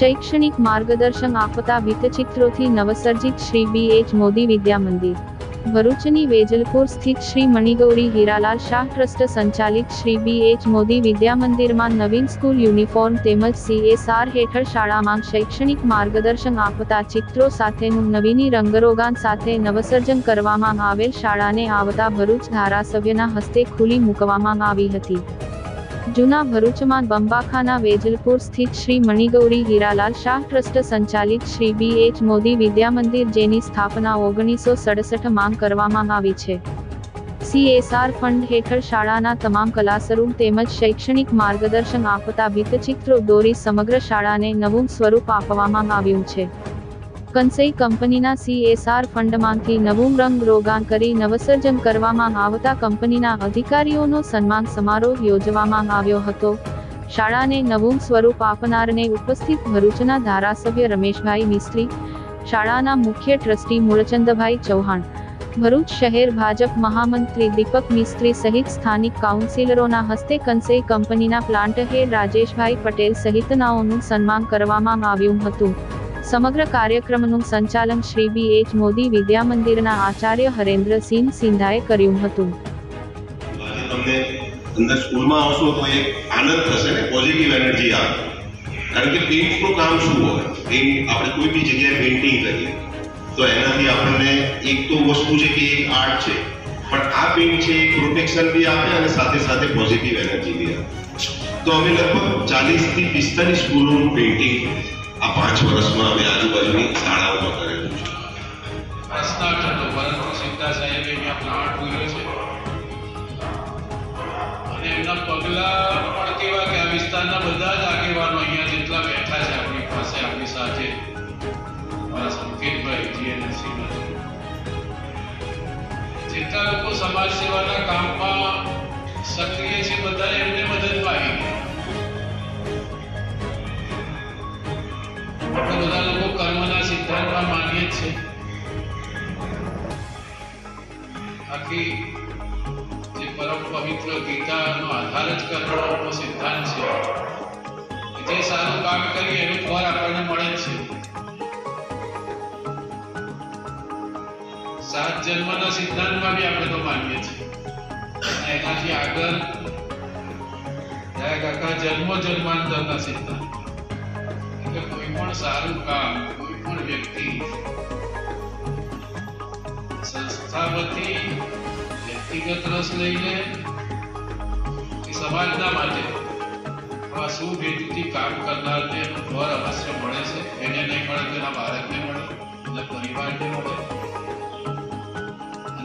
शैक्षणिक मार्गदर्शन आपता भित्तचित्रोथी नवसर्जित श्री BH मोदी विद्या मंदिर भरूचनी वेजलपुर स्थित श्री मणिगौरी हीरालाल शाह ट्रस्ट संचालित श्री BH मोदी विद्या मंदिर में नवीन स्कूल यूनिफॉर्म तेमज CSR हेठळ शाळामां शैक्षणिक मार्गदर्शन आपता चित्रों साथेनुं नवीनी रंगरोगान साथे नवसर्जन करवामां आवेल शाळाने आवता भरूच धारासभ्यना हस्ते खुली मूकवामां आवी हती। जूना भरूचमां बंबाखाना वेजलपुर स्थित श्री मणिगौरी हीरालाल शाह ट्रस्ट संचालित श्री BH मोदी विद्या मंदिर जेनी स्थापना 1967 मां करवामां आवी छे। CSR फंड हेठळ शाळाना तमाम क्लासरूम तेमज शैक्षणिक मार्गदर्शन आपता भित्तचित्रो दोरी समग्र शाळाने नवुं स्वरूप आपवामां आव्युं छे। कंसई कंपनीना CSR फंडमांथी नवुं रंग रोगान करी नवसर्जन करवामां आवता कंपनीना अधिकारीओनो सन्मान समारोह योजवामां आव्यो हतो। शाळाने नवुं स्वरूप आपनारने उपस्थित भरूचना धारासभ्य रमेशभाई मिस्त्री, शाळाना मुख्य ट्रस्टी मूळचंदभाई चौहाण, भरूच शहेर भाजप महामंत्री दीपक मिस्त्री सहित स्थानिक काउंसिलरोना हस्ते कंसई कंपनीना प्लांट हेड राजेशभाई पटेल सहितनाओनुं सन्मान करवामां आव्युं हतुं। समग्र कार्यक्रमનું સંચાલન શ્રી BH મોદી વિદ્યા મંદિરના આચાર્ય હરેન્દ્રસિંહ સિંધાએ કર્યું હતું। તમને અંદર સ્કૂલમાં આવશો તો એક આનંદ થશે ને, પોઝિટિવ એનર્જી આવે। કારણ કે પેઇન્ટનું કામ શું હોય, પેઇન્ટ આપણે કોઈ બી જગ્યાએ પેઇન્ટિંગ કરીએ તો એનાથી આપણને એક તો વસ્તુ છે કે એક આર્ટ છે, પણ આ પેઇન્ટ છે એક પ્રોટેક્શન બી આપે અને સાથે સાથે પોઝિટિવ એનર્જી બી આપે। તો અમે લગભગ 40 થી 45 સ્કૂલોનું પેઇન્ટિંગ આ 5 વર્ષમાં અમે આજુબાજુની શાળાઓમાં કરેલું છે। પ્રશ્ન હતો પરંતુ સીતા સાહેબે ત્યાં પ્લાન્ટ ઉગ્યો છે અને એમના પગલા પણ કેવા કે આ વિસ્તારના બધા જ આગેવાનો અહીંયા જેટલા બેઠા છે આપણી પાસે આપણી સાથે મારા સંકેતભાઈ GNC જેટલા લોકો સમાજ સેવાના કામમાં સક્રિય છે બધા એમને મદદમાં આવી ગયા। બધા લોકો કર્મના સિદ્ધાંતમાં માનીએ છે। આખી જે પરમ પવિત્ર ગીતાનો આધાર જ કર્મનો સિદ્ધાંત છે, જે સારું કામ કરીએ એનું ફળ આપણને મળે છે। 7 જન્મના સિદ્ધાંતમાં બી આપણે તો માનીએ છીએ અને એનાથી આગળ દયા કાકા જન્મો જન્માંતરના સિદ્ધાંત कोई पण सारू काम कोई पण व्यक्ति संस्था वती व्यक्तिगत रस लईने कि समाजना माटे आ शुभ हेतुथी काम करनारने फळ अवश्य मळे छे। એને નહીં મળે તો એના બાળકને મળે, એના પરિવારને મળે।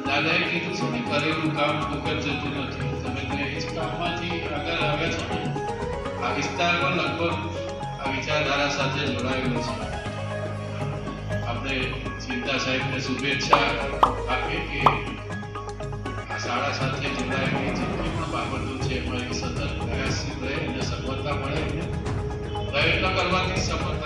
દાદાએ કીધું છે ને કરેલું કામ દુઃખદ જતું નથી। તમે તો એ જ કામમાંથી આગળ આવ્યા છો ને। આ વિસ્તારમાં લગભગ विचारधारा साथे जोड़ायेलो छे। आपणे चिंता साहेबने शुभेच्छा आपीए के आ शाळा साथे जोड़ायेली जेटली पण बाबतो छे एमां एक सतत प्रयासशील रहे અને સફળતા મળે, પ્રયત્ન કરવાથી સફળતા